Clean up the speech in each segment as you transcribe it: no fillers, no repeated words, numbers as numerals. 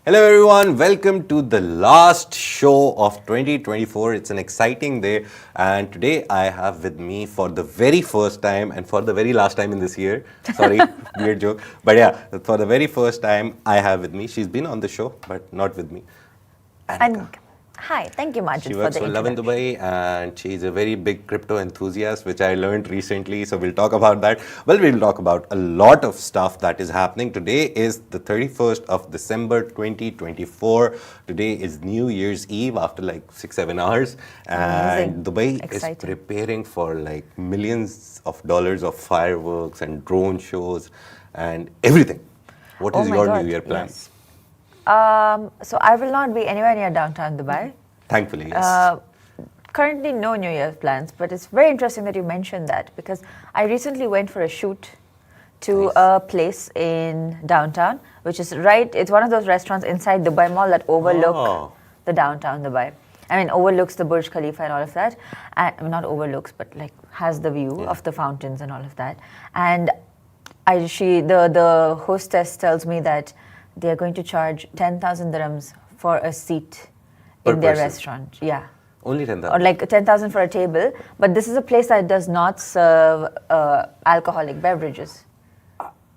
Hello everyone, welcome to the last show of 2024. It's an exciting day, and today I have with me for the very first time and for the very last time in this year. Sorry, weird joke. But yeah, for the very first time I have with me, she's been on the show, but not with me. And hi, thank you, Majid, She for works the for Love in introduction. Dubai, and she's a very big crypto enthusiast, which I learned recently. So we'll talk about that. Well, we'll talk about a lot of stuff that is happening. Today is the 31st of December 2024. Today is New Year's Eve after like 6-7 hours. Amazing. And Dubai is Exciting. preparing for like millions of dollars of fireworks and drone shows and everything. What Oh is my your God, New Year plan? yes. So I will not be anywhere near downtown Dubai. Thankfully, yes. Currently, no New Year's plans, but it's very interesting that you mentioned that because I recently went for a shoot to Nice. a place in downtown, which is it's one of those restaurants inside Dubai Mall that overlook Oh. the downtown Dubai. I mean, overlooks the Burj Khalifa and all of that. And not overlooks, but like has the view of the fountains and all of that. And the hostess tells me that they are going to charge 10,000 dirhams for a seat Per in their person? restaurant. Yeah. Only 10,000. Or like 10,000 for a table. But this is a place that does not serve alcoholic beverages.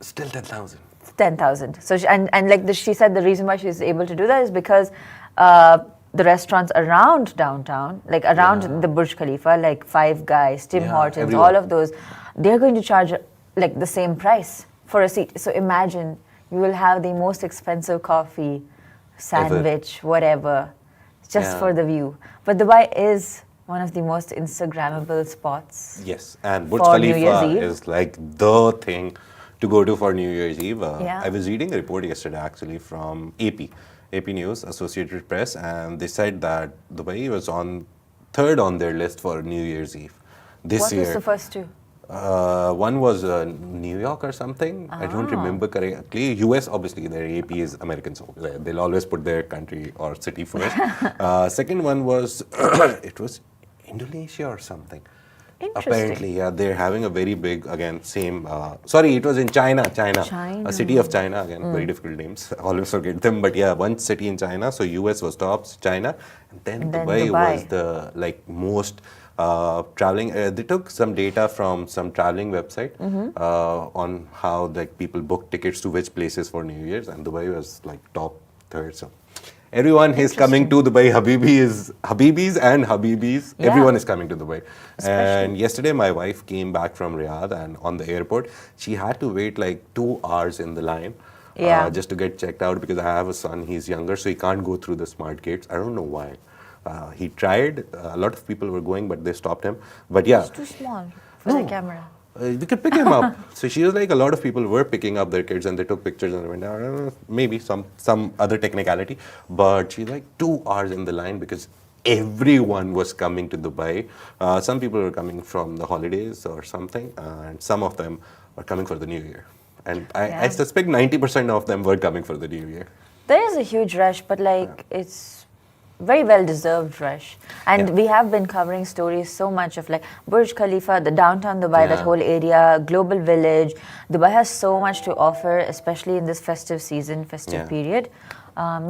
Still 10,000. 10,000. So she said the reason why she's able to do that is because the restaurants around downtown, like around the Burj Khalifa, like Five Guys, Tim Yeah, Hortons, everyone. all of those, they're going to charge like the same price for a seat. So imagine you will have the most expensive coffee, sandwich, whatever, just Yeah. for the view. But Dubai is one of the most Instagrammable spots. Yes, and Burj For New Year's Khalifa Eve? is like the thing to go to for New Year's Eve. Yeah. I was reading a report yesterday actually from AP News, Associated Press, and they said that Dubai was on third on their list for New Year's Eve this What year. was the first two? One was New York or something. I don't remember correctly. US, obviously, their AP is American, so they'll always put their country or city first. Second one was, it was Indonesia or something. Interesting. Apparently, yeah, they're having a very big, again, same, sorry, it was in China. A city of China, again, very difficult names, always forget them, but yeah, one city in China, so US was tops, China, and then And then Dubai Dubai. was the, like, most traveling, they took some data from some traveling website on how, like, people book tickets to which places for New Year's, and Dubai was, like, top third, so. Everyone is coming to Dubai. Habibis and Habibis. Yeah. Everyone is coming to Dubai. Especially- And yesterday, my wife came back from Riyadh, and on the airport, she had to wait like 2 hours in the line Yeah. just to get checked out because I have a son. He's younger, so he can't go through the smart gates. I don't know why. He tried. A lot of people were going, but they stopped him. But yeah, It's too small for the camera. we could pick him up. So she was like, a lot of people were picking up their kids and they took pictures and they went down. Maybe some other technicality. But she's like 2 hours in the line because everyone was coming to Dubai. Some people were coming from the holidays or something, and some of them are coming for the New Year. And I Yeah. suspect 90% of them were coming for the New Year. There is a huge rush, but like it's very well deserved rush. And Yeah. we have been covering stories so much of like Burj Khalifa, the downtown Dubai, that Yeah. whole area, Global Village. Dubai has so much to offer, especially in this festive season, festive Yeah. period.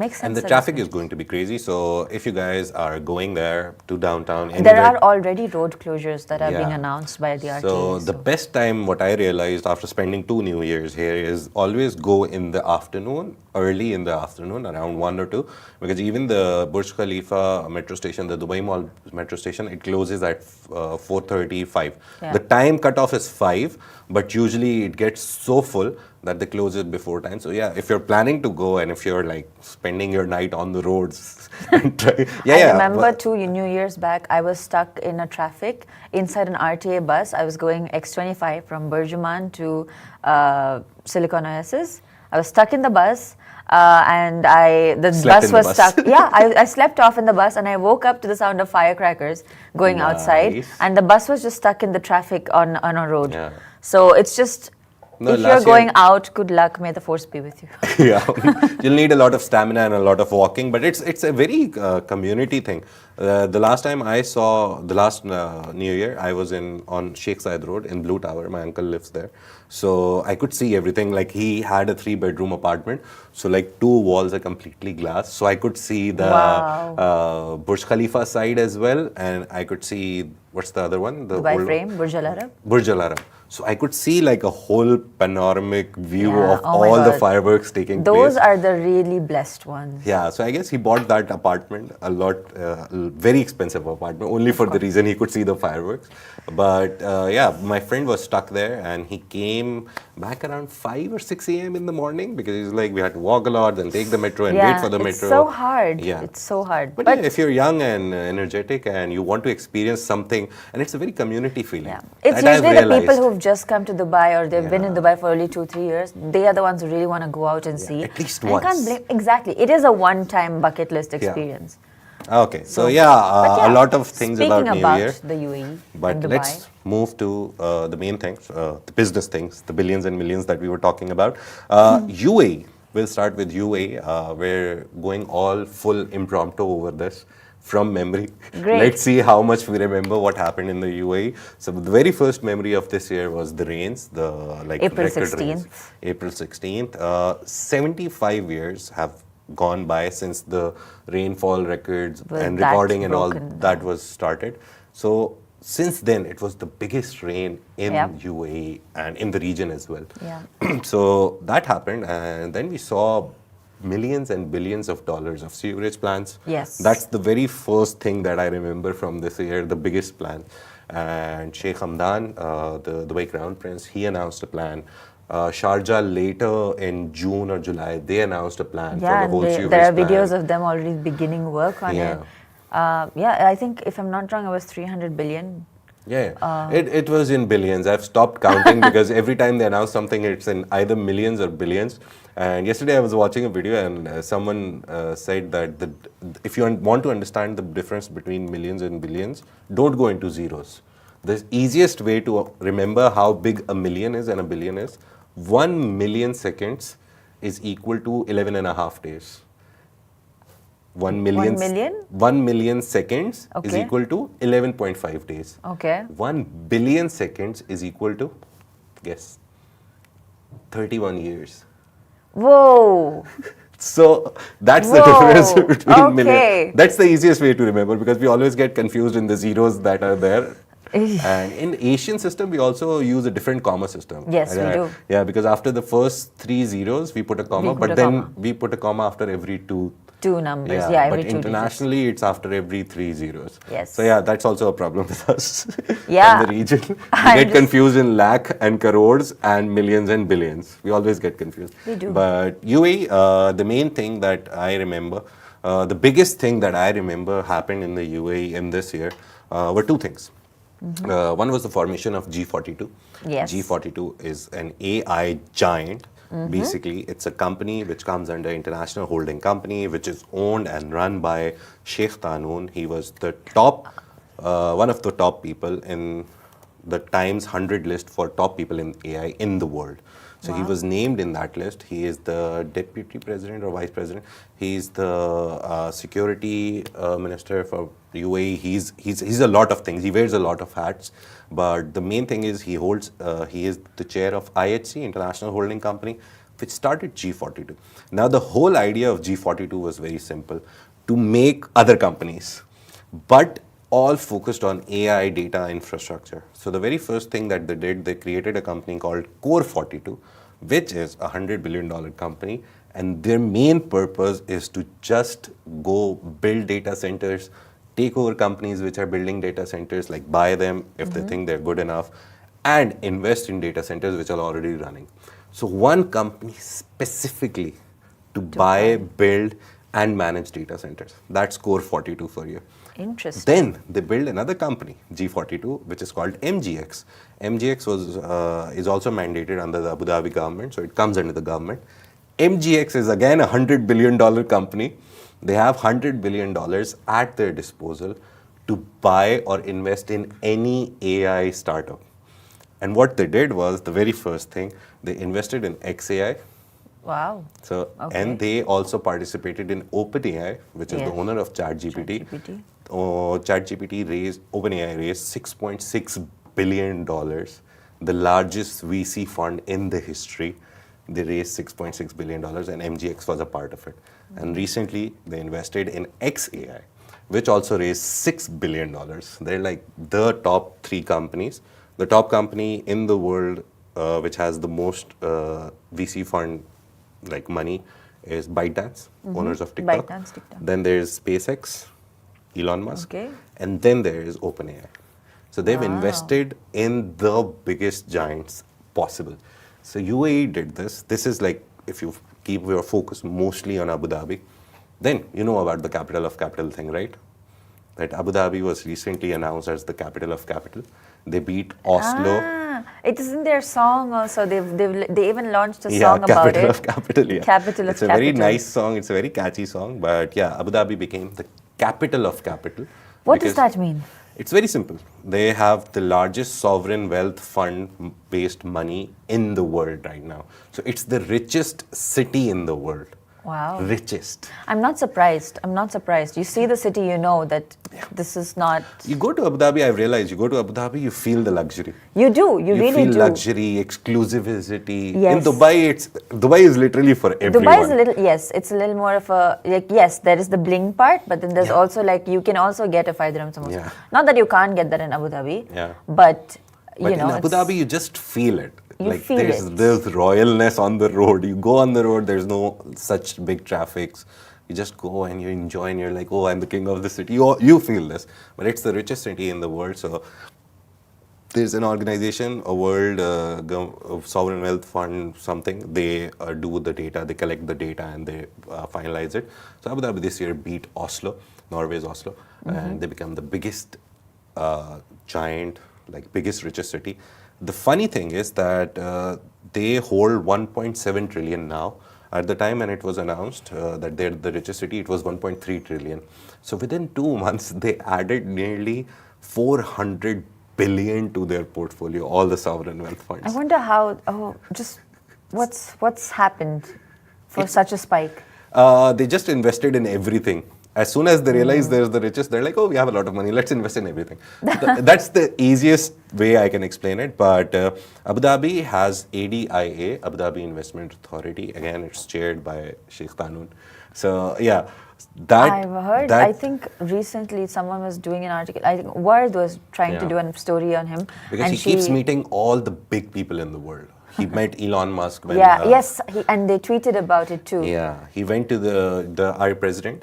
Makes sense. And the that traffic it's- is going to be crazy. So if you guys are going there to downtown, There anywhere- are already road closures that are being Yeah. announced by the RTA. So the best time, what I realized after spending 2 New Years here, is always go in the afternoon, early in the afternoon, around 1 or 2, because even the Burj Khalifa metro station, the Dubai Mall metro station, it closes at 4:30, 5. Yeah. The time cutoff is 5, but usually it gets so full that they close it before time. So yeah, if you're planning to go and if you're like spending your night on the roads, and I remember 2 New Years back, I was stuck in a traffic inside an RTA bus. I was going X25 from Burjuman to Silicon Oasis. I was stuck in the bus. And the Slept bus in the was bus. stuck. Yeah, I slept off in the bus and I woke up to the sound of firecrackers going outside. Nice. And the bus was just stuck in the traffic on a road. Yeah. So it's just No, if you're last year- going out, good luck. May the force be with you. Yeah, you'll need a lot of stamina and a lot of walking, but it's a very community thing. The last time I saw, the last New Year, I was on Sheikh Zayed Road in Blue Tower. My uncle lives there, so I could see everything. Like, he had a 3-bedroom apartment, so like 2 walls are completely glass, so I could see the Wow. Burj Khalifa side as well, and I could see, what's the other one? The Dubai old- frame, Burj Al Arab. Burj Al Arab. So I could see like a whole panoramic view Yeah, of oh my all the God. fireworks taking Those place. are the really blessed ones. Yeah, so I guess he bought that apartment very expensive apartment, only for the reason he could see the fireworks. But yeah, my friend was stuck there, and he came back around 5 or 6 a.m. in the morning, because he's like, we had to walk a lot, then take the metro and wait for the it's metro. so hard. Yeah. It's so hard. But yeah, if you're young and energetic and you want to experience something, and it's a very community feeling. yeah, it's that I've usually the people realized. who've just come to Dubai, or they've been in Yeah. Dubai for only 2-3 years. They are the ones who really want to go out and see. at least And I can't once. blame. Exactly, it is a one-time bucket list experience. Okay, so But yeah, a lot of things speaking about New Year. the UAE But and Dubai. let's move to the main things, the business things, the billions and millions that we were talking about. UAE, we'll start with UAE. We're going all full impromptu over this from memory. Great. Let's see how much we remember what happened in the UAE. So the very first memory of this year was the rains, the April record rains. 16th. April 16th. 75 years have gone by since the rainfall records Well, and that's recording and all broken that was started. So since then, it was the biggest rain in Yep. UAE and in the region as well. Yeah. So that happened, and then we saw millions and billions of dollars of sewage plants. Yes. That's the very first thing that I remember from this year, the biggest plan. And Sheikh Hamdan, the Dubai Crown Prince, he announced a plan. Sharjah later in June or July, they announced a plan Yeah, for the and whole sewage there are plan. videos of them already beginning work on Yeah. it. Yeah, I think if I'm not wrong, it was 300 billion. Yeah, it was in billions. I've stopped counting because every time they announce something, it's in either millions or billions. And yesterday I was watching a video, and someone said that if you want to understand the difference between millions and billions, don't go into zeros. The easiest way to remember how big a million is and a billion is, 1 million seconds is equal to 11 and a half days. 1 million? 1 million? 1 million seconds is Okay. equal to 11.5 days. Okay. 1 billion seconds is equal to, guess, 31 years. Whoa. So that's the Whoa, difference between okay. million. That's the easiest way to remember, because we always get confused in the zeros that are there. And in Asian system, we also use a different comma system. Yes, we do. Yeah, because after the first 3 zeros, we put a comma, put but a then comma. we put a comma after every 2. Two numbers. Yeah, every but 2 digits. internationally, it's after every 3 zeros. Yes. So yeah, that's also a problem with us. Yeah. In the region, we I'm get just- confused in lakh and crores and millions and billions. We always get confused. We do. But UAE, the main thing that I remember, the biggest thing that I remember happened in the UAE in this year were 2 things. One was the formation of G42. Yes. G42 is an AI giant. Basically, it's a company which comes under International Holding Company, which is owned and run by Sheikh Tanoon. He was the top, one of the top people in the Times 100 list for top people in AI in the world. So he was named in that list. He is the deputy president or vice president. He's the security minister for UAE. He's a lot of things. He wears a lot of hats. But the main thing is he is the chair of IHC, International Holding Company, which started G42. Now the whole idea of G42 was very simple: to make other companies, but all focused on AI data infrastructure. So the very first thing that they did, they created a company called Core 42, which is a $100 billion company. And their main purpose is to just go build data centers, take over companies which are building data centers, like buy them if they think they're good enough, and invest in data centers which are already running. So one company specifically to buy, build, and manage data centers. That's Core 42 for you. Interesting. Then they build another company, G42, which is called MGX. MGX is also mandated under the Abu Dhabi government, so it comes under the government. MGX is again a $100 billion company. They have $100 billion at their disposal to buy or invest in any AI startup. And what they did was, the very first thing, they invested in XAI. Wow. So, Okay. and they also participated in OpenAI, which is the Yes. owner of ChatGPT. ChatGPT. OpenAI raised $6.6 billion, the largest VC fund in the history. They raised $6.6 billion, and MGX was a part of it. And recently, they invested in XAI, which also raised $6 billion. They're like the top three companies. The top company in the world, which has the most VC fund like money, is ByteDance, owners of TikTok. ByteDance, TikTok. Then there's SpaceX, Elon Musk, Okay. and then there is OpenAI. So they've invested in the biggest giants possible. So UAE did this. This is like, if you keep your focus mostly on Abu Dhabi, then you know about the capital of capital thing, right? That Abu Dhabi was recently announced as the capital of capital. They beat Oslo. It is in their song also. They even launched a Yeah, song about capital it. of capital. Yeah, Capital of it's a very capital. nice song. It's a very catchy song. But yeah, Abu Dhabi became the capital of capital. What does because that mean? It's very simple. They have the largest sovereign wealth fund-based money in the world right now. So it's the richest city in the world. Wow. Richest. I'm not surprised. I'm not surprised. You see the city, you know that this is not. You go to Abu Dhabi, I've realized, you go to Abu Dhabi, you feel the luxury. You do. You really feel do. luxury, exclusivity. Yes. In Dubai is literally for everyone. Dubai is a little, yes, it's a little more of a, like, yes, there is the bling part, but then there's also like, you can also get a 5 dirham samosa. Yeah. Not that you can't get that in Abu Dhabi, Yeah. but But you know. in Abu it's- Dhabi, you just feel it. You like feel there's it. there's royalness on the road. You go on the road, there's no such big traffics. You just go and you enjoy, and you're like, oh, I'm the king of the city. You feel this, but it's the richest city in the world. So there's an organization, a world sovereign wealth fund, something. They do the data, they collect the data, and they finalize it. So Abu Dhabi this year beat Oslo, Norway's Oslo, and they become the biggest giant, like biggest, richest city. The funny thing is that they hold 1.7 trillion now. At the time when it was announced that they're the richest city, it was 1.3 trillion. So within 2 months, they added nearly 400 billion to their portfolio, all the sovereign wealth funds. I wonder how, just what's happened for such a spike? They just invested in everything. As soon as they realize they're the richest, they're like, oh, we have a lot of money, let's invest in everything. That's the easiest way I can explain it. But Abu Dhabi has ADIA, Abu Dhabi Investment Authority. Again, it's chaired by Sheikh Qanun. So, yeah. I've heard, I think recently someone was doing an article, I think Ward was trying to do a story on him. Because and he keeps meeting all the big people in the world. He met Elon Musk when... yes, and they tweeted about it too. Yeah, he went to our president,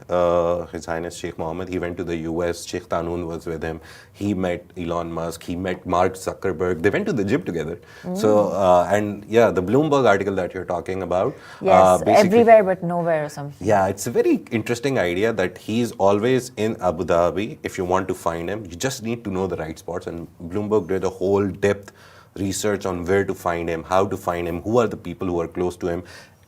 His Highness Sheikh Mohammed. He went to the US. Sheikh Qanun was with him. He met Elon Musk. He met Mark Zuckerberg. They went to the gym together. So, and yeah, the Bloomberg article that you're talking about. Yes, basically, everywhere but nowhere or something. yeah, it's a very interesting idea that he's always in Abu Dhabi. If you want to find him, you just need to know the right spots. And Bloomberg did a whole depth research on where to find him, how to find him, who are the people who are close to him.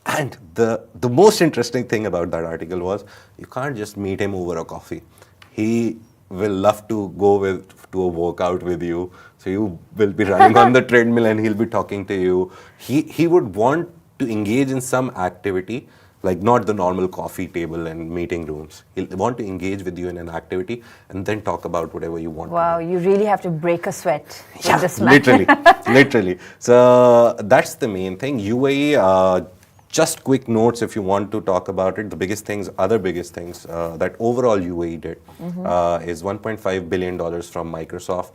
And the most interesting thing about that article was, you can't just meet him over a coffee. He will love to go to a workout with you. So you will be running on the treadmill and he'll be talking to you. He would want to engage in some activity, like not the normal coffee table and meeting rooms. He'll want to engage with you in an activity and then talk about whatever you want. Wow, you really have to break a sweat with this man. Literally. So that's the main thing. UAE, just quick notes if you want to talk about it. The biggest things, other biggest things that overall UAE did is $1.5 billion from Microsoft.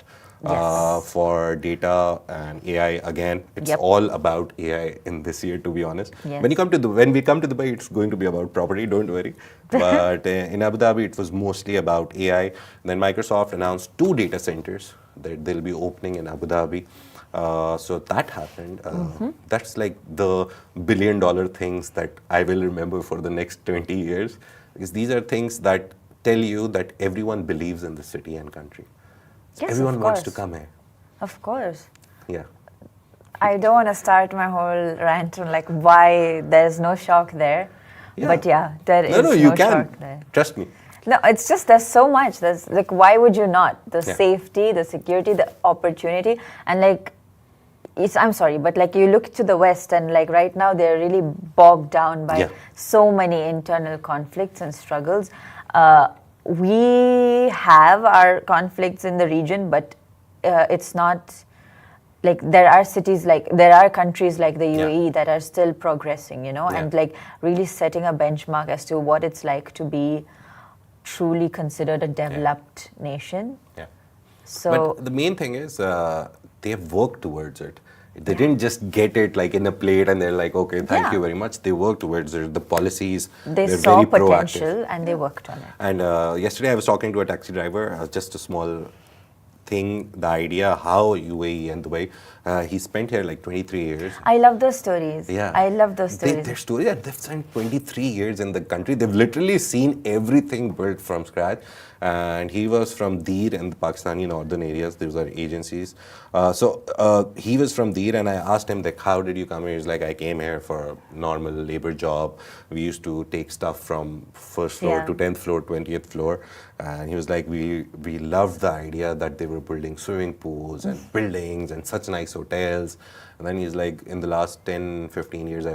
For data and AI. Again, it's all about AI in this year, to be honest. Yes. When we come to Dubai, it's going to be about property, don't worry. But in Abu Dhabi, it was mostly about AI. Then Microsoft announced 2 data centers that they'll be opening in Abu Dhabi. So that happened. That's like the billion-dollar things that I will remember for the next 20 years. Because these are things that tell you that everyone believes in the city and country. Yes, Everyone of wants to course. come here. Of course. Yeah. I don't want to start my whole rant on like why there's no shock there. Yeah. But yeah, there is No, you no can. shock there. Trust me. No, it's just there's so much. There's like, why would you not? The Yeah. safety, the security, the opportunity, and like I'm sorry, but like you look to the West and like right now they're really bogged down by Yeah. so many internal conflicts and struggles. We have our conflicts in the region, but it's not like there are countries like the UAE that are still progressing, Yeah. and like really setting a benchmark as to what it's like to be truly considered a developed nation. Yeah. So But the main thing is they have worked towards it. They didn't just get it like in a plate and they're like, okay, thank Yeah. you very much. They worked towards it. The policies, they they're saw very proactive. potential and they worked on it. And yesterday I was talking to a taxi driver, just a small thing, the idea how UAE and Dubai, he spent here like 23 years. I love those stories. Yeah. I love those stories. Their story that they've spent 23 years in the country. They've literally seen everything built from scratch. And he was from Dir and the Pakistani northern areas. Those are agencies. So he was from Dir, and I asked him, like, how did you come here? He's like, I came here for a normal labor job. We used to take stuff from first floor Yeah. to 10th floor, 20th floor. And he was like, we loved the idea that they were building swimming pools and buildings and such nice hotels. And then he's like, in the last 10, 15 years,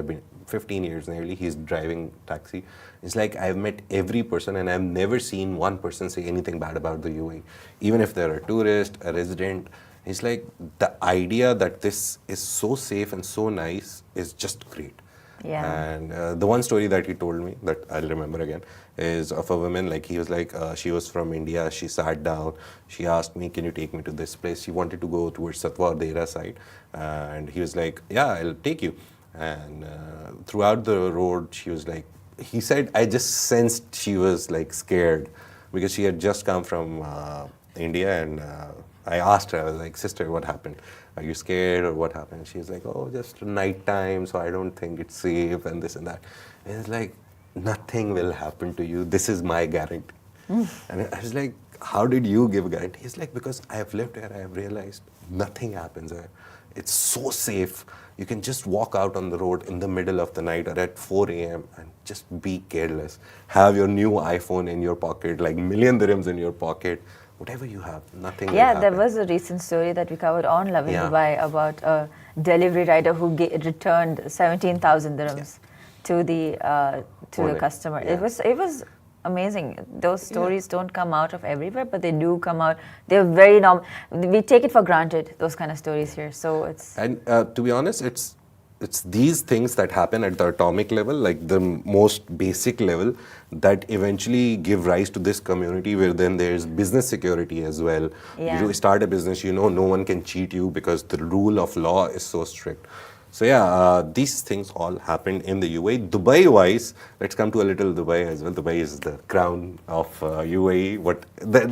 15 years nearly, he's driving taxi. It's like, I've met every person and I've never seen one person say anything bad about the UAE. Even if they're a tourist, a resident, it's like the idea that this is so safe and so nice is just great. Yeah. And the one story that he told me that I'll remember again is of a woman, like he was like, she was from India, she sat down, she asked me, can you take me to this place? She wanted to go towards Satwa Dera side. And he was like, yeah, I'll take you. And throughout the road, she was like, he said, I just sensed she was like scared because she had just come from India. And I asked her, I was like, sister, what happened? Are you scared or what happened? She's like, oh, just night time, so I don't think it's safe and this and that. And it's like, nothing will happen to you. This is my guarantee. And I was like, how did you give a guarantee? He's like, because I have lived here, I have realized nothing happens there. It's so safe. You can just walk out on the road in the middle of the night or at 4 a.m. and just be careless. Have your new iPhone in your pocket, like million dirhams in your pocket. Whatever you have, nothing will Yeah, there happen. was a recent story that we covered on Love in Yeah. Dubai about a delivery rider who returned 17,000 dirhams to the Owner. customer. Yeah. It was amazing. Those stories don't come out of everywhere, but they do come out. They're very normal. We take it for granted, those kind of stories here. So it's And to be honest, it's these things that happen at the atomic level, like the most basic level, that eventually give rise to this community where then there's business security as well. Yeah. You start a business, you know no one can cheat you because the rule of law is so strict. So yeah, these things all happen in the UAE. Dubai-wise, let's come to a little Dubai as well. Dubai is the crown of UAE.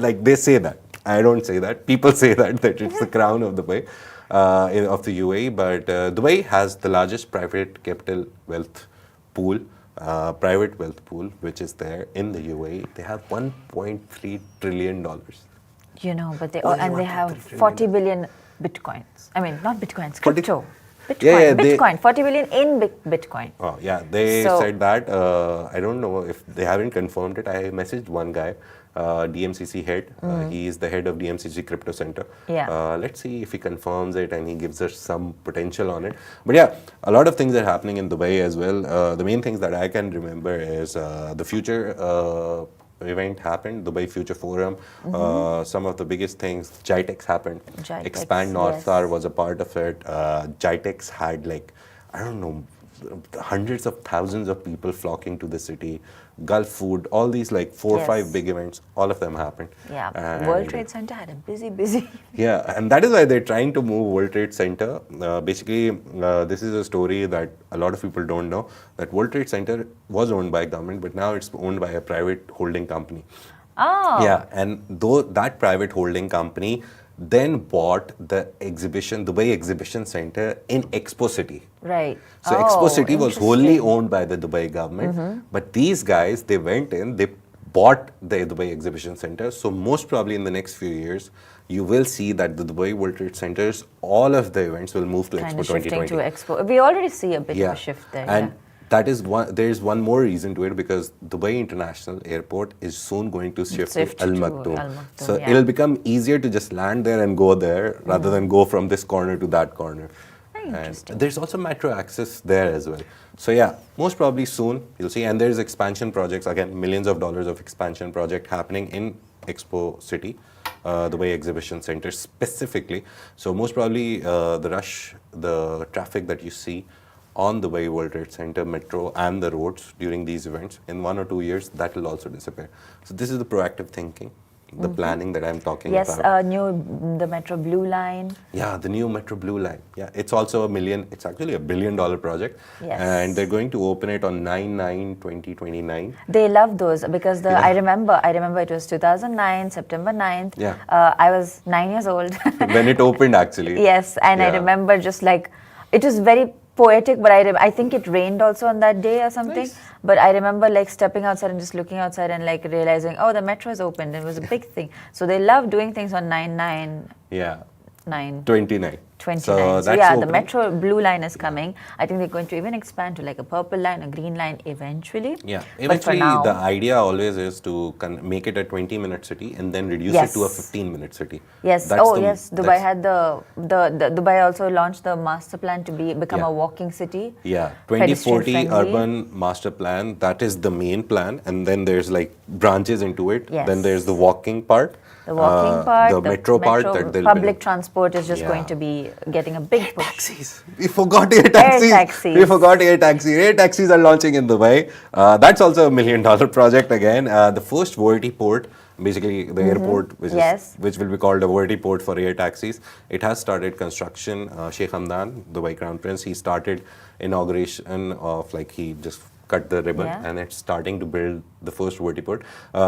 Like they say that. I don't say that. People say that it's the crown of Dubai. Of the UAE, but Dubai has the largest private capital wealth pool, which is there in the UAE. They have $1.3 trillion. but they Only and they 1.3 have trillion. 40 billion bitcoins. I mean, not bitcoins, 40 crypto. Bitcoin, Yeah, Bitcoin, 40 billion in Bitcoin. Oh, yeah, they So- said that. I don't know if they haven't confirmed it. I messaged one guy, DMCC head. He is the head of DMCC Crypto Center. Yeah. Let's see if he confirms it and he gives us some potential on it. But yeah, a lot of things are happening in Dubai as well. The main things that I can remember is the future event happened, Dubai Future Forum. Some of the biggest things, GITEX happened. GITEX, Expand North yes. Star was a part of it. GITEX had like, I don't know, hundreds of thousands of people flocking to the city. Gulf Food, all these like 4 or Yes. 5 big events, all of them happened. Yeah, And World Trade Center had a busy. yeah, and that is why they're trying to move World Trade Center. Basically, this is a story that a lot of people don't know, that World Trade Center was owned by government, but now it's owned by a private holding company. Oh. Yeah, and though that private holding company then bought the exhibition, Dubai Exhibition Center in Expo City. Right. So Oh, Expo City was wholly interesting. owned by the Dubai government, but these guys, they went in, they bought the Dubai Exhibition Center. So most probably in the next few years, you will see that the Dubai World Trade Centers, all of the events will move to Kind Expo of shifting 2020. to Expo. We already see a bit of a shift there. And yeah. that is there is one more reason to it, because Dubai International Airport is soon going to shift to Shift to Al Al Maktoum. Maktoum, So yeah. it'll become easier to just land there and go there rather than go from this corner to that corner. interesting. And there's also metro access there as well. So yeah, most probably soon you'll see. And there's expansion projects, again, millions of dollars of expansion project happening in Expo City, Dubai Exhibition Center specifically. So most probably the traffic that you see on the Dubai World Trade Center, metro, and the roads during these events, in 1 or 2 years, that will also disappear. So this is the proactive thinking, the planning that I'm talking Yes, about. the Metro Blue Line. Yeah, the new Metro Blue Line. Yeah, it's also it's actually $1 billion project. Yes. And they're going to open it on 9/9/2029. They love those because Yeah. I remember it was 2009, September 9th. Yeah. I was 9 years old. When it opened, actually. Yes, and I Yeah. remember just like, it was very poetic, but I think it rained also on that day or something. Nice. But I remember like stepping outside and just looking outside and like realizing, oh, the metro is opened. It was a big thing. So they love doing things on 9/9/9. Yeah, 29. 29. So So that's yeah, the opening. Metro Blue Line is coming. I think they're going to even expand to like a purple line, a green line eventually. Yeah, But for eventually now, the idea always is to make it a 20-minute city and then reduce Yes. it to a 15-minute city. yes, That's yes, Dubai that's- had the Dubai also launched the master plan to become Yeah. a walking city. Yeah, pedestrian 2040 friendly. urban master plan, that is the main plan, and then there's like branches into it. Yes. Then there's the walking part. The walking part, the metro part that they'll public build. transport is just going Yeah. to be getting a big push. Taxis. We forgot air taxis. taxis. We forgot air taxis. Air taxis are launching in Dubai. That's also $1 million project again. The first vertiport, basically the airport, Yes. which will be called a vertiport for air taxis. It has started construction. Sheikh Hamdan, Dubai Crown Prince, he started inauguration of he just cut the ribbon, Yeah. and it's starting to build the first vertiport.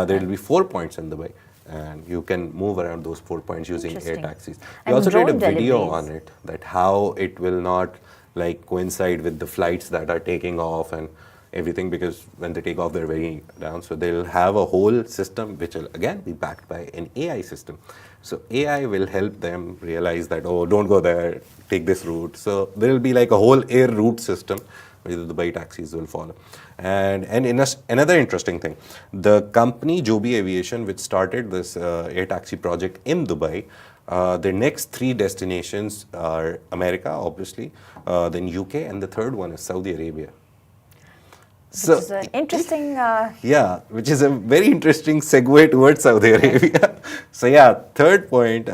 There will be 4 points in Dubai. And you can move around those 4 points using air Interesting. taxis. We And also did a drone video deliveries. on it, that how it will not coincide with the flights that are taking off and everything, because when they take off they're very down. So they'll have a whole system which will again be backed by an AI system. So AI will help them realize that, oh, don't go there, take this route. So there will be like a whole air route system where the Dubai taxis will follow. And another interesting thing, the company Joby Aviation, which started this air taxi project in Dubai, their next 3 destinations are America, obviously, then UK, and the third one is Saudi Arabia. Which is an interesting. Yeah, which is a very interesting segue towards Saudi Arabia. So yeah, third point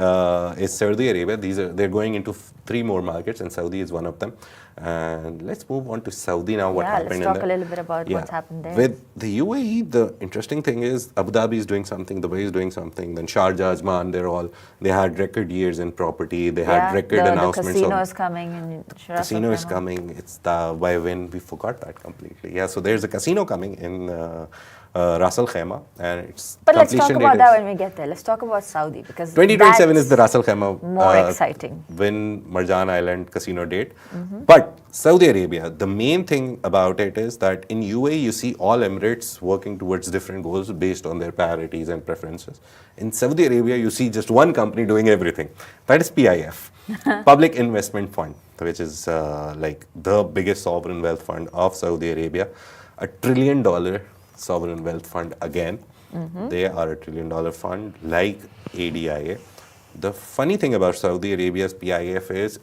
is Saudi Arabia. They're going into 3 more markets, and Saudi is one of them. And let's move on to Saudi now. What happened let's in talk there? a little bit about what's happened there. With the UAE, the interesting thing is Abu Dhabi is doing something, Dubai is doing something, then Sharjah, Ajman, they had record years in property, they had record announcements. The casino is coming in Sharaf Casino is Al-Khaimah. coming. It's the by when we forgot that completely. Yeah, so there's a casino coming in Ras Al Khaimah, and it's But let's talk completion about date that is when we get there. Let's talk about Saudi because 2027 is the that's Ras Al Khaimah more exciting. When Marjan Island casino date. But Saudi Arabia, the main thing about it is that in UAE you see all Emirates working towards different goals based on their priorities and preferences. In Saudi Arabia you see just one company doing everything. That is PIF, Public Investment Fund, which is like the biggest sovereign wealth fund of Saudi Arabia. $1 trillion sovereign wealth fund again. They are $1 trillion fund like ADIA. The funny thing about Saudi Arabia's PIF is,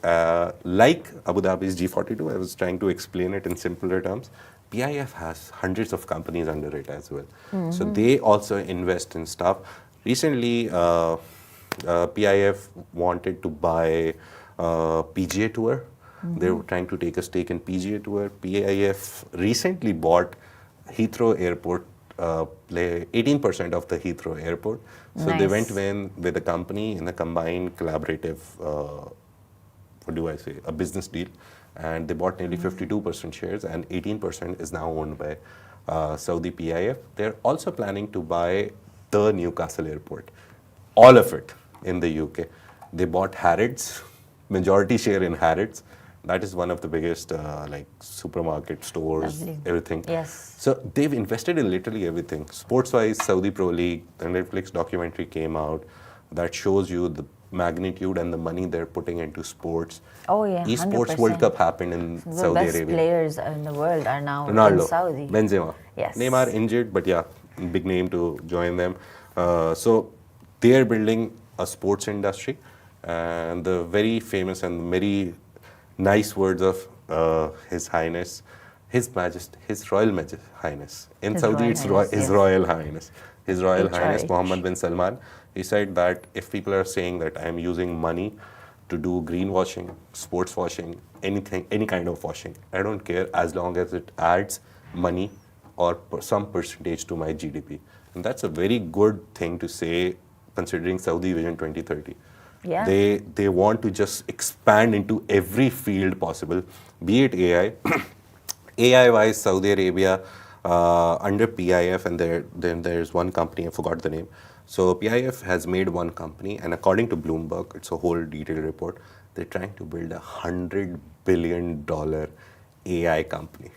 like Abu Dhabi's G42, I was trying to explain it in simpler terms, PIF has hundreds of companies under it as well. So they also invest in stuff. Recently, PIF wanted to buy PGA Tour. They were trying to take a stake in PGA Tour. PIF recently bought Heathrow Airport, 18% of the Heathrow Airport. So they Nice. went with a company in a combined collaborative, a business deal. And they bought nearly 52% shares, and 18% is now owned by Saudi PIF. They're also planning to buy the Newcastle Airport, all of it in the UK. They bought Harrods, majority share in Harrods. That is one of the biggest supermarket stores, Lovely. everything. Yes. So they've invested in literally everything. Sports-wise, Saudi Pro League, the Netflix documentary came out that shows you the magnitude and the money they're putting into sports. Oh yeah, Esports 100%. World Cup happened in The Saudi best Arabia. players in the world are now in Ronaldo, Saudi. Benzema. Yes. Neymar injured, but yeah, big name to join them. So they're building a sports industry, and the very famous and very nice words of His Highness, His Majesty, His Royal Highness. In His Saudi, Royal it's Highness, His yes. Royal Highness. His Royal Highness HRH. Mohammed bin Salman. He said that if people are saying that I am using money to do greenwashing, sports washing, anything, any kind of washing, I don't care as long as it adds money or some percentage to my GDP. And that's a very good thing to say considering Saudi Vision 2030. Yeah. They want to just expand into every field possible, be it AI. AI-wise, Saudi Arabia under PIF, and then there's one company, I forgot the name. So PIF has made one company, and according to Bloomberg, it's a whole detailed report. They're trying to build $100 billion AI company.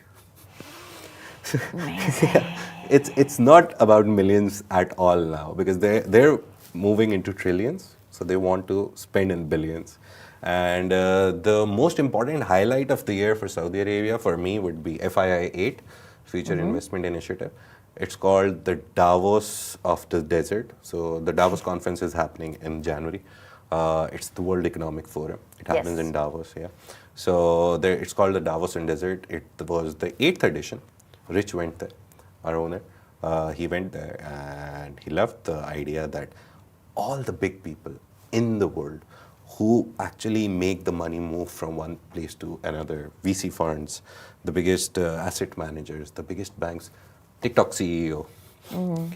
Amazing. It's not about millions at all now because they're moving into trillions, so they want to spend in billions. And the most important highlight of the year for Saudi Arabia for me would be FII 8, Future Investment Initiative. It's called the Davos of the Desert. So the Davos conference is happening in January. It's the World Economic Forum. It happens Yes. in Davos, yeah. So it's called the Davos in Desert. It was the 8th edition. Rich went there, our owner. He went there and he loved the idea that all the big people in the world who actually make the money move from one place to another, VC funds, the biggest asset managers, the biggest banks, TikTok CEO,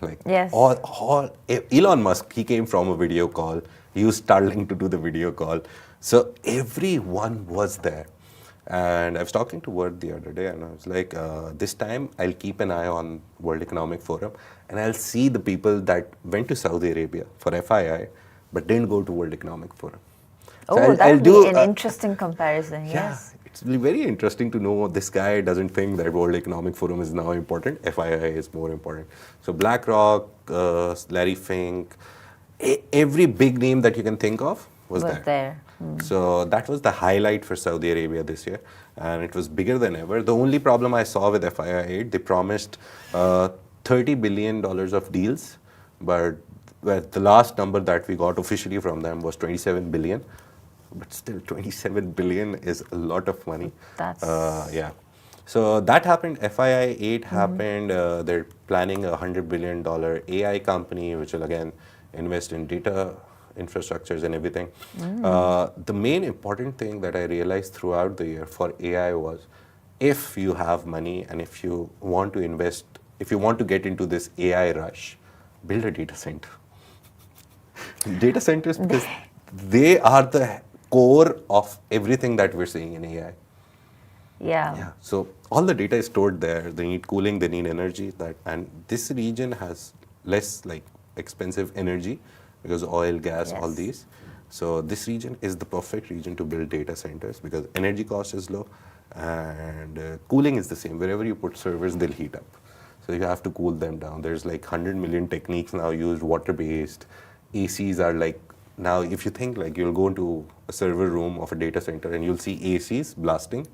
like Yes. all Elon Musk, he came from a video call. He used Starlink to do the video call. So everyone was there. And I was talking to Word the other day, and I was like, this time I'll keep an eye on World Economic Forum, and I'll see the people that went to Saudi Arabia for FII, but didn't go to World Economic Forum. So Oh, that would be an interesting comparison, yeah, yes. it's very interesting to know this guy doesn't think that World Economic Forum is now important. FII is more important. So BlackRock, Larry Fink, every big name that you can think of was there. So that was the highlight for Saudi Arabia this year, and it was bigger than ever. The only problem I saw with FII 8, they promised $30 billion of deals, but the last number that we got officially from them was 27 billion. But still, 27 billion is a lot of money. That's Yeah. So that happened. FII 8 happened. They're planning a $100 billion AI company, which will again invest in data infrastructures and everything. The main important thing that I realized throughout the year for AI was, if you have money and if you want to invest, if you want to get into this AI rush, build a data center. Data centers, because they are the core of everything that we're seeing in AI. Yeah. So all the data is stored there. They need cooling, they need energy. And this region has less like expensive energy because oil, gas, all these. So this region is the perfect region to build data centers because energy cost is low and cooling is the same. Wherever you put servers, they'll heat up. So you have to cool them down. There's like 100 million techniques now used, water-based. ACs are like, now if you think like you'll go into a server room of a data center and you'll see ACs blasting.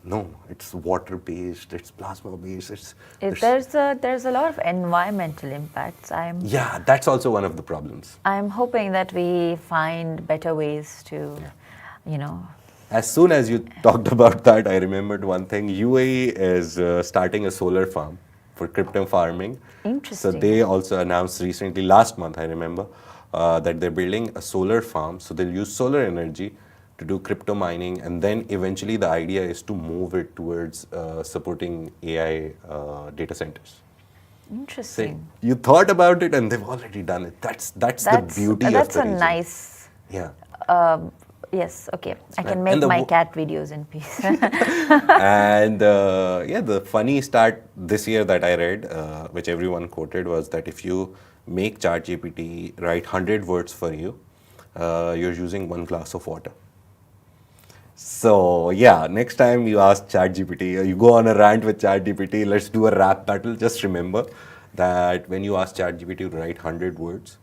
No, it's water-based, it's plasma-based. There's a lot of environmental impacts. Yeah, that's also one of the problems. I'm hoping that we find better ways to, you know. As soon as you talked about that, I remembered one thing. UAE is starting a solar farm for crypto farming. Interesting. So they also announced recently, last month I remember, that they're building a solar farm. So they'll use solar energy to do crypto mining, and then eventually the idea is to move it towards supporting AI data centers. Interesting. So you thought about it, and they've already done it. That's the beauty of the That's a region. nice. Yeah. Yes. Okay. I right. can make And my cat videos in peace. And the funny stat this year that I read, which everyone quoted, was that if you make ChatGPT write 100 words for you, you're using 1 glass of water. So yeah, next time you ask ChatGPT, you go on a rant with ChatGPT, let's do a rap battle. Just remember that when you ask ChatGPT to write 100 words,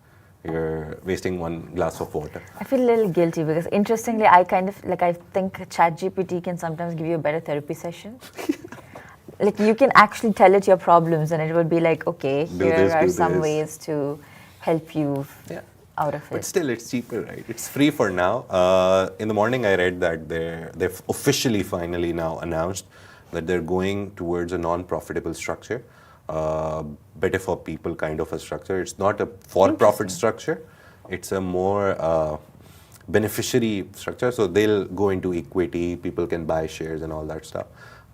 you're wasting 1 glass of water. I feel a little guilty because interestingly, I think ChatGPT can sometimes give you a better therapy session. Like you can actually tell it your problems and it will be like, okay, here are some ways to help you out of But it. still, it's cheaper, right? It's free for now. In the morning, I read that they've officially, finally now announced that they're going towards a non-profitable structure, uh, better for people kind of a structure. It's not a for-profit structure. It's a more beneficiary structure. So they'll go into equity. People can buy shares and all that stuff.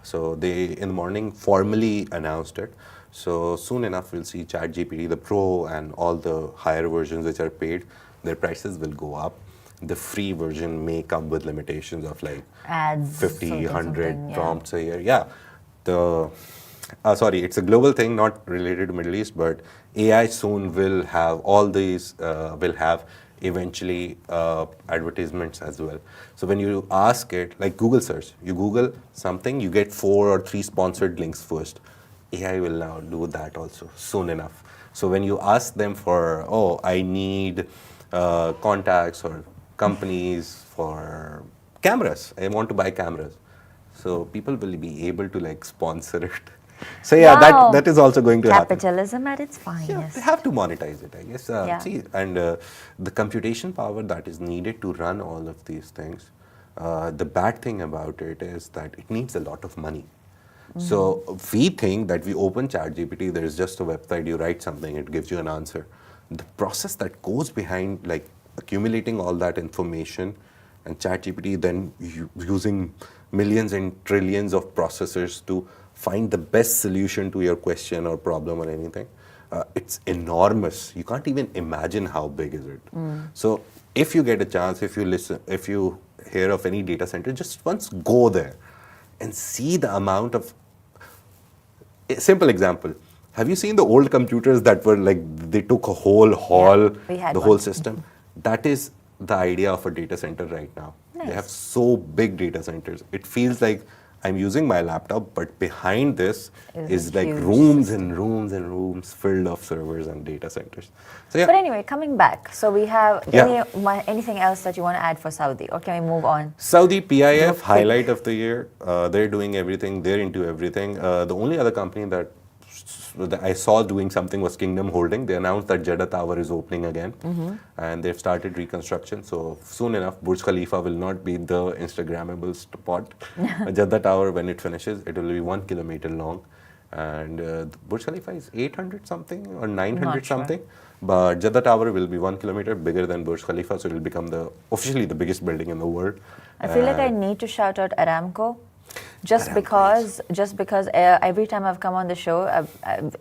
So they, in the morning, formally announced it. So soon enough, we'll see ChatGPT, the Pro, and all the higher versions which are paid, their prices will go up. The free version may come with limitations of like Ads, 50, something, 100 something, yeah. prompts a year. Yeah. The sorry, it's a global thing, not related to Middle East, but AI soon will have all these, will have eventually advertisements as well. So when you ask it, like Google search, you Google something, you get 4 or 3 sponsored links first. AI will now do that also soon enough. So when you ask them for, oh, I need contacts or companies for cameras, I want to buy cameras. So people will be able to like sponsor it. So yeah, Wow. that is also going to happen. Capitalism at its Yeah, finest. they have to monetize it, I guess. Yeah. See, and the computation power that is needed to run all of these things, the bad thing about it is that it needs a lot of money. So we think that we open ChatGPT, there is just a website, you write something, it gives you an answer. The process that goes behind like accumulating all that information and ChatGPT then using millions and trillions of processors to find the best solution to your question or problem or anything. It's enormous. You can't even imagine how big is it. So if you get a chance, if you listen, if you hear of any data center, just once go there and see the amount of. A simple example. Have you seen the old computers that were like they took a whole hall, we had the whole one. system? That is the idea of a data center right now. They have Nice. so big data centers. It feels like I'm using my laptop, but behind this Is a is like huge rooms system. and rooms and rooms filled of servers and data centers. So yeah. But anyway, coming back. So we have Yeah. anything else that you want to add for Saudi, or can we move on? Saudi Do a PIF quick- highlight of the year. They're doing everything. They're into everything. The only other company that I saw doing something was Kingdom Holding. They announced that Jeddah Tower is opening again, and they've started reconstruction. So soon enough, Burj Khalifa will not be the Instagrammable spot. Jeddah Tower, when it finishes, it will be 1 kilometer long, and Burj Khalifa is 800 something or 900 Not sure. something. But Jeddah Tower will be 1 kilometer bigger than Burj Khalifa, so it will become officially the biggest building in the world. I feel like I need to shout out Aramco. Just because every time I've come on the show,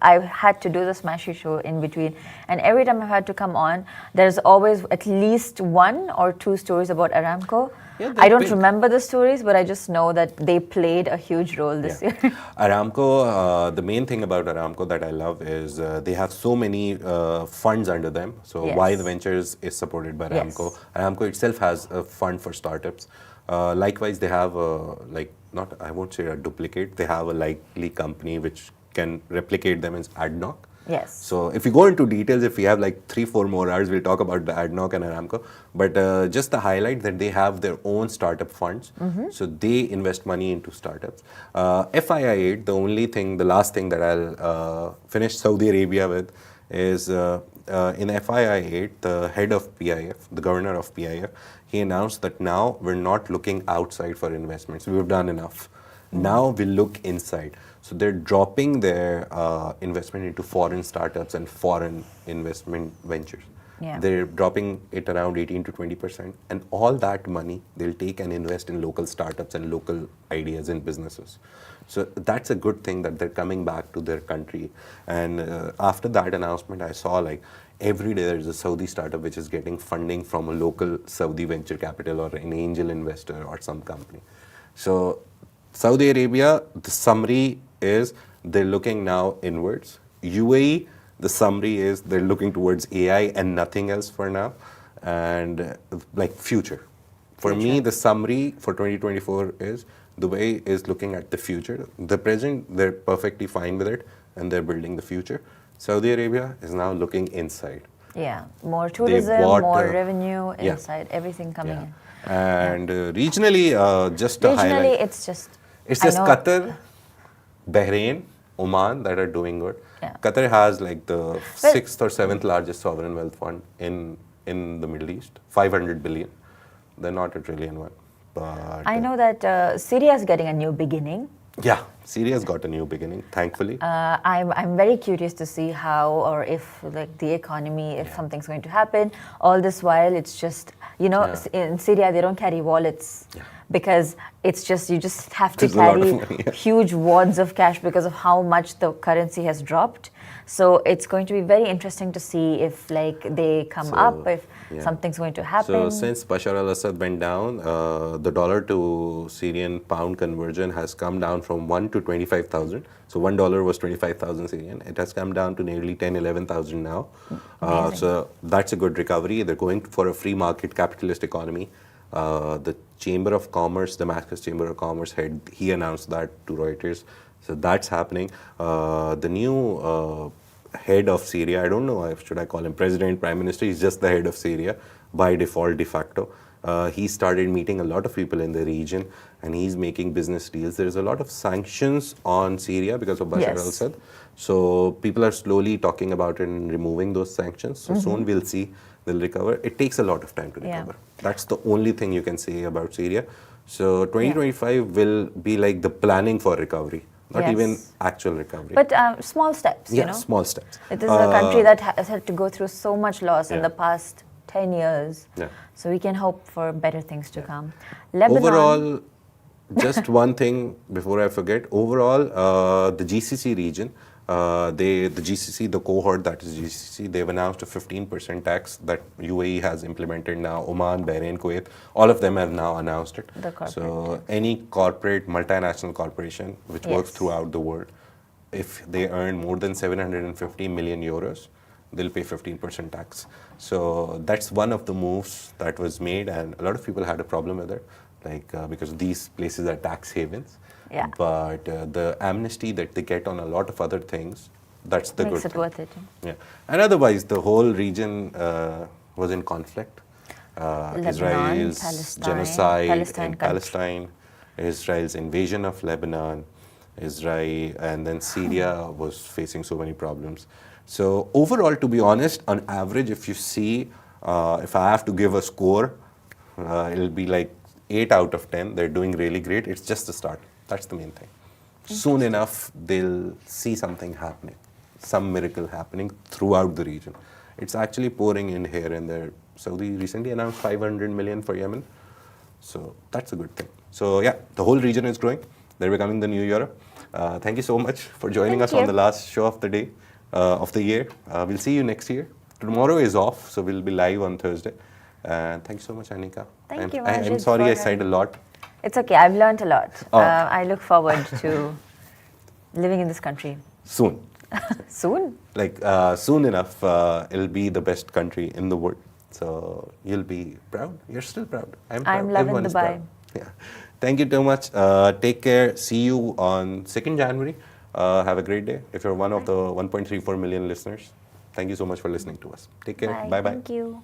I've had to do the Smashi Show in between, and every time I've had to come on, there's always at least 1 or 2 stories about Aramco. Yeah, they're I don't big. remember the stories, but I just know that they played a huge role this year. Aramco, the main thing about Aramco that I love is they have so many funds under them. So Yes. why the Ventures is supported by Aramco. Yes. Aramco itself has a fund for startups. Likewise, they have I won't say a duplicate. They have a likely company which can replicate them as ADNOC. Yes. So if you go into details, if we have like 3-4 more hours, we'll talk about the ADNOC and Aramco. But just the highlight that they have their own startup funds. So they invest money into startups. FII8, the last thing that I'll finish Saudi Arabia with is in FII8, the head of PIF, the governor of PIF, he announced that now we're not looking outside for investments. We've done enough. Now we look inside. So they're dropping their investment into foreign startups and foreign investment ventures. Yeah. They're dropping it around 18 to 20%. And all that money they'll take and invest in local startups and local ideas and businesses. So that's a good thing that they're coming back to their country. And after that announcement, I saw like every day there's a Saudi startup which is getting funding from a local Saudi venture capital or an angel investor or some company. So Saudi Arabia, the summary is they're looking now inwards. UAE, the summary is they're looking towards AI and nothing else for now. And like future. For me, the summary for 2024 is Dubai is looking at the future. The present, they're perfectly fine with it and they're building the future. Saudi Arabia is now looking inside. Yeah, more tourism, bought, more revenue yeah. inside, everything coming in. And regionally, just to Regionally, highlight. it's just It's I just know- Qatar, Bahrain, Oman that are doing good. Yeah. Qatar has like the 6th or 7th largest sovereign wealth fund in in the Middle East, 500 billion. They're not a trillion one. But I know that Syria is getting a new beginning. yeah, Syria's got a new beginning, thankfully. I'm very curious to see how or if like the economy, if something's going to happen. All this while, it's just in Syria they don't carry wallets because it's just you just have to There's a lot of carry money, huge wads of cash because of how much the currency has dropped. So it's going to be very interesting to see if like they come up, if something's going to happen. So since Bashar al-Assad went down, the dollar to Syrian pound conversion has come down from 1 to 25,000. So $1 was 25,000 Syrian. It has come down to nearly 10, 11,000 now. So that's a good recovery. They're going for a free market capitalist economy. The Chamber of Commerce, Damascus Chamber of Commerce head, he announced that to Reuters. So that's happening. The new head of Syria, I don't know, should I call him president, prime minister, he's just the head of Syria by default, de facto. He started meeting a lot of people in the region and he's making business deals. There's a lot of sanctions on Syria because of Bashar al-Assad. So people are slowly talking about it and removing those sanctions. So soon we'll see they'll recover. It takes a lot of time to recover. That's the only thing you can say about Syria. So 2025 will be like the planning for recovery. Not even actual recovery. But small steps, you know? Small steps. It is a country that has had to go through so much loss in the past 10 years. So we can hope for better things to come. Lebanon. Overall, just one thing before I forget. Overall, the GCC region, the GCC, the cohort that is GCC, they've announced a 15% tax that UAE has implemented now. Oman, Bahrain, Kuwait, all of them have now announced it. So any corporate, multinational corporation which works throughout the world, if they earn more than 750 million euros, they'll pay 15% tax. So that's one of the moves that was made, and a lot of people had a problem with it, like because these places are tax havens. But the amnesty that they get on a lot of other things, that's the good thing. Makes it worth it. And otherwise, the whole region was in conflict. Lebanon, Israel's Palestine, genocide in Palestine, Israel's invasion of Lebanon, Israel, and then Syria was facing so many problems. So overall, to be honest, on average, if you see, if I have to give a score, it'll be like 8 out of 10. They're doing really great. It's just the start. That's the main thing. Soon enough, they'll see something happening, some miracle happening throughout the region. It's actually pouring in here and there. Saudi recently announced 500 million for Yemen. So that's a good thing. So yeah, the whole region is growing. They're becoming the new Europe. Thank you so much for joining us on the last show of the day, of the year. We'll see you next year. Tomorrow is off, so we'll be live on Thursday. Thank you so much, Anika. Thank you, I'm sorry I said a lot. It's okay. I've learned a lot. I look forward to living in this country. Soon. Soon? Like soon enough, it'll be the best country in the world. So you'll be proud. You're still proud. I'm proud. I'm loving Dubai. Yeah. Thank you so much. Take care. See you on 2nd January. Have a great day. If you're one of the 1.34 million listeners, thank you so much for listening to us. Take care. Bye-bye. Thank you.